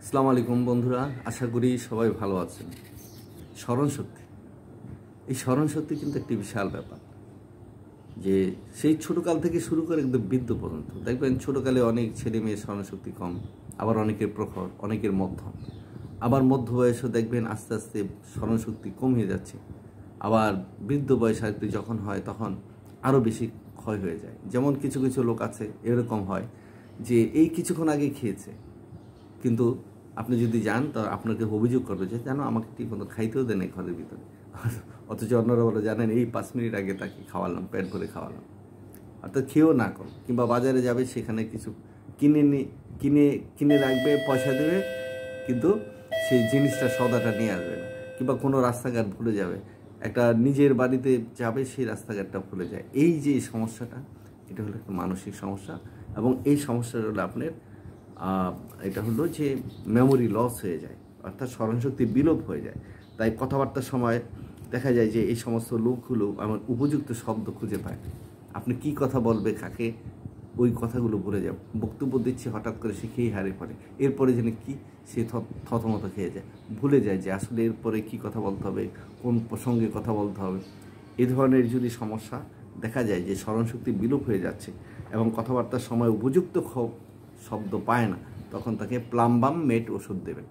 আসসালামু আলাইকুম বন্ধুরা, আশা করি সবাই ভালো আছেন। স্মরণশক্তি, এই স্মরণশক্তি কিন্তু একটি বিশাল ব্যাপার। যে সেই ছোটোকাল থেকে শুরু করে একদম বৃদ্ধ পর্যন্ত দেখবেন, ছোটোকালে অনেক ছেলে মেয়ের স্মরণশক্তি কম, আবার অনেকের প্রখর, অনেকের মধ্যম, আবার মধ্য বয়সও দেখবেন আস্তে আস্তে স্মরণশক্তি কমে যাচ্ছে। আবার বৃদ্ধ বয়স আর যখন হয় তখন আরও বেশি ক্ষয় হয়ে যায়। যেমন কিছু কিছু লোক আছে, এরকম হয় যে এই কিছুক্ষণ আগে খেয়েছে, কিন্তু আপনি যদি যান তো আপনাকে অভিযোগ করবে যে জানো আমাকে ঠিক মতো খাইতেও দেন এই ঘরের ভিতরে। অথচ অন্যরা বলে জানেন এই 5 মিনিট আগে তাকে খাওয়ালাম, পেট ভরে খাওয়ালাম। অর্থাৎ খেয়েও না করো, কিংবা বাজারে যাবে সেখানে কিছু কিনে কিনে রাখবে, পয়সা দেবে, কিন্তু সেই জিনিসটা সওদাটা নিয়ে আসবে না। কিংবা কোনো রাস্তাঘাট ভুলে যাবে, একটা নিজের বাড়িতে যাবে সেই রাস্তাঘাটটা ভুলে যায়। এই যে সমস্যাটা, এটা হলো একটা মানসিক সমস্যা। এবং এই সমস্যাটা হলো আপনার এটা হলো যে মেমোরি লস হয়ে যায়, অর্থাৎ স্মরণশক্তি বিলোপ হয়ে যায়। তাই কথাবার্তার সময় দেখা যায় যে এই সমস্ত লোকগুলো আমার উপযুক্ত শব্দ খুঁজে পায়। আপনি কি কথা বলবে কাকে, ওই কথাগুলো ভুলে যায়। বক্তব্য দিচ্ছে, হঠাৎ করে সে খেয়ে হারিয়ে পড়ে। এরপরে যেন কি সে থতমত খেয়ে যায়, ভুলে যায় যে আসলে এরপরে কি কথা বলতে হবে, কোন প্রসঙ্গে কথা বলতে হবে। এ ধরনের যদি সমস্যা দেখা যায় যে স্মরণশক্তি বিলোপ হয়ে যাচ্ছে এবং কথাবার্তার সময় উপযুক্ত শব্দ পায় না, তখন তাকে প্লাম্বাম মেট ওষুধ দেবেন।